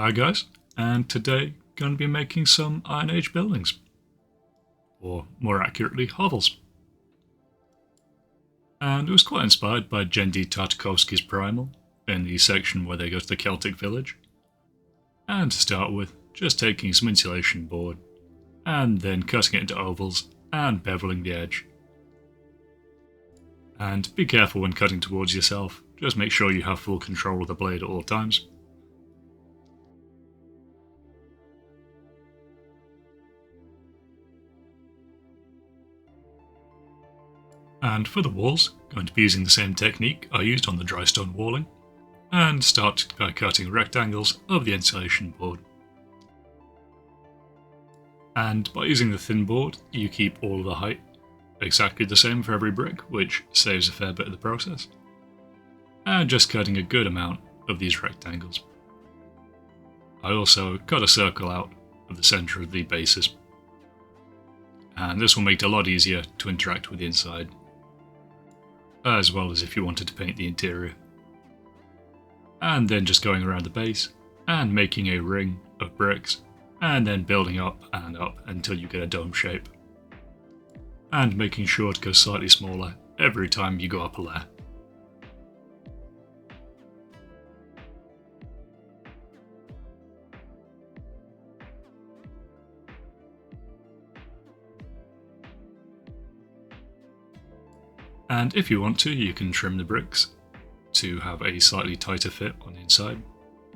Hi guys, and today going to be making some Iron Age buildings, or more accurately, hovels. And it was quite inspired by Jendi Tartakovsky's Primal in the section where they go to the Celtic village. And to start with, just taking some insulation board, and then cutting it into ovals and beveling the edge. And be careful when cutting towards yourself, just make sure you have full control of the blade at all times. And for the walls, going to be using the same technique I used on the dry stone walling, and start by cutting rectangles of the insulation board. And by using the thin board, you keep all of the height exactly the same for every brick, which saves a fair bit of the process. And just cutting a good amount of these rectangles. I also cut a circle out of the centre of the bases. And this will make it a lot easier to interact with the inside, as well as if you wanted to paint the interior. And then just going around the base and making a ring of bricks, and then building up and up until you get a dome shape. And making sure to go slightly smaller every time you go up a layer. And if you want to, you can trim the bricks to have a slightly tighter fit on the inside,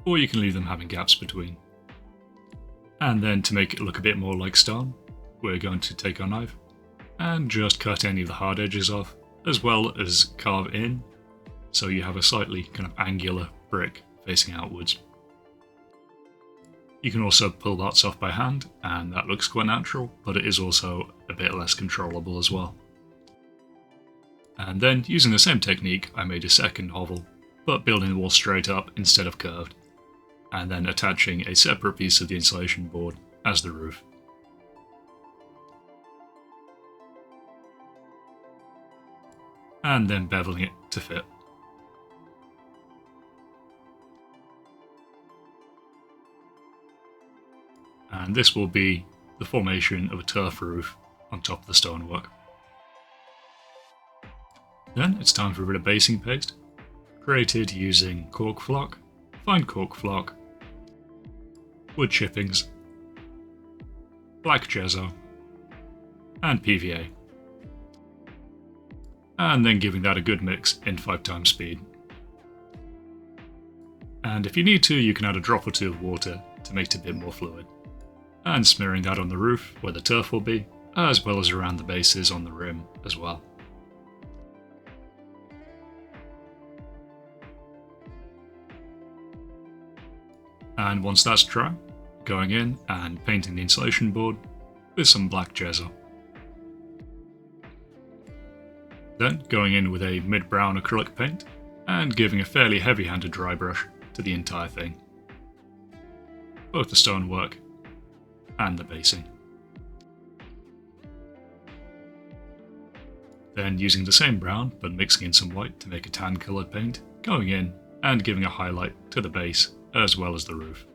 or you can leave them having gaps between. And then to make it look a bit more like stone, we're going to take our knife and just cut any of the hard edges off, as well as carve in, so you have a slightly kind of angular brick facing outwards. You can also pull parts off by hand, and that looks quite natural, but it is also a bit less controllable as well. And then, using the same technique, I made a second hovel, but building the wall straight up instead of curved, and then attaching a separate piece of the insulation board as the roof. And then beveling it to fit. And this will be the formation of a turf roof on top of the stonework. Then it's time for a bit of basing paste, created using cork flock, fine cork flock, wood chippings, black gesso, and PVA. And then giving that a good mix in 5x speed. And if you need to, you can add a drop or two of water to make it a bit more fluid. And smearing that on the roof where the turf will be, as well as around the bases on the rim as well. And once that's dry, going in and painting the insulation board with some black gesso. Then going in with a mid-brown acrylic paint and giving a fairly heavy-handed dry brush to the entire thing. Both the stonework and the basing. Then using the same brown but mixing in some white to make a tan coloured paint, going in and giving a highlight to the base as well as the roof.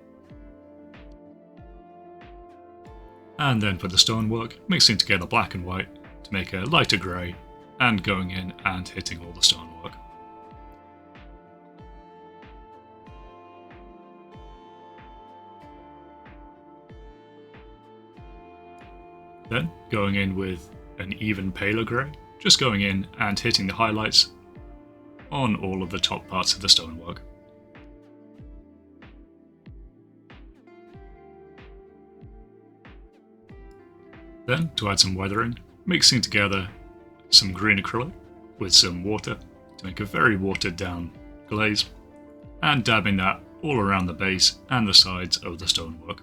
And then for the stonework, mixing together black and white to make a lighter grey, and going in and hitting all the stonework. Then going in with an even paler grey, just going in and hitting the highlights on all of the top parts of the stonework. Then, to add some weathering, mixing together some green acrylic with some water to make a very watered down glaze, and dabbing that all around the base and the sides of the stonework,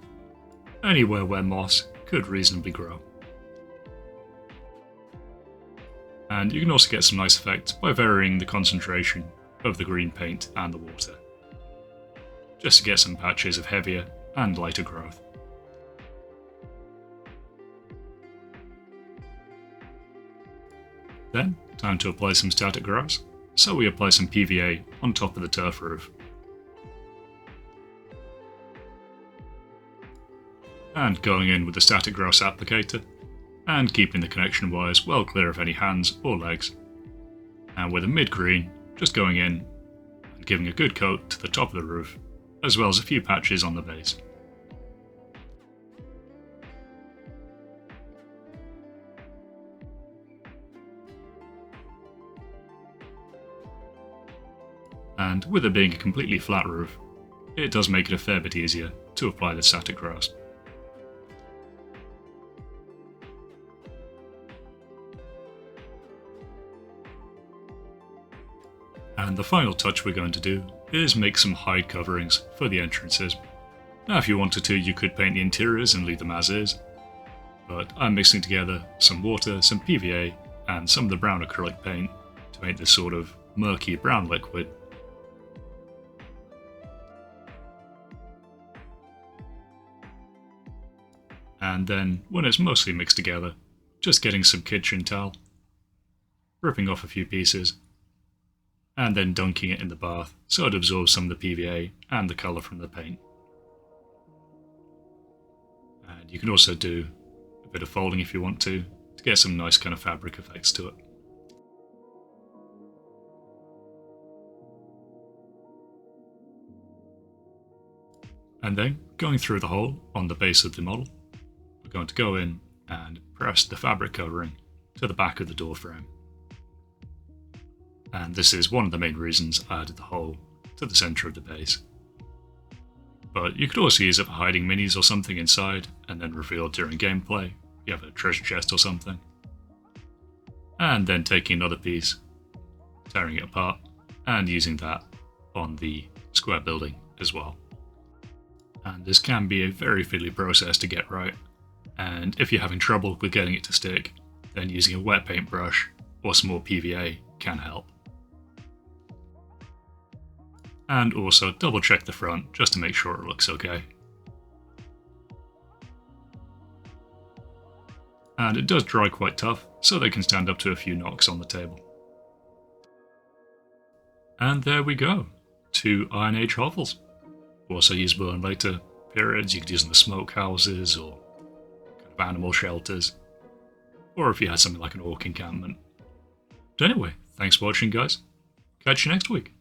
anywhere where moss could reasonably grow. And you can also get some nice effects by varying the concentration of the green paint and the water, just to get some patches of heavier and lighter growth. Then, time to apply some static grass, so we apply some PVA on top of the turf roof. and going in with the static gross applicator, and keeping the connection wires well clear of any hands or legs. And with a mid-green, just going in and giving a good coat to the top of the roof, as well as a few patches on the base. And with it being a completely flat roof, it does make it a fair bit easier to apply the static gross. And the final touch we're going to do is make some hide coverings for the entrances. Now if you wanted to, you could paint the interiors and leave them as is, but I'm mixing together some water, some PVA, and some of the brown acrylic paint to make this sort of murky brown liquid. And then, when it's mostly mixed together, just getting some kitchen towel, ripping off a few pieces, and then dunking it in the bath so it absorbs some of the PVA and the colour from the paint. And you can also do a bit of folding if you want to get some nice kind of fabric effects to it. And then, going through the hole on the base of the model, we're going to go in and press the fabric covering to the back of the door frame. And this is one of the main reasons I added the hole to the centre of the base. But you could also use it for hiding minis or something inside and then reveal during gameplay. You have a treasure chest or something. And then taking another piece, tearing it apart, and using that on the square building as well. And this can be a very fiddly process to get right, and if you're having trouble with getting it to stick, then using a wet paint brush or some more PVA can help. And also double check the front just to make sure it looks okay. And it does dry quite tough, so they can stand up to a few knocks on the table. And there we go, 2 Iron Age hovels. Also usable in later periods. You could use them as smokehouses or kind of animal shelters, or if you had something like an orc encampment. But anyway, thanks for watching guys, catch you next week.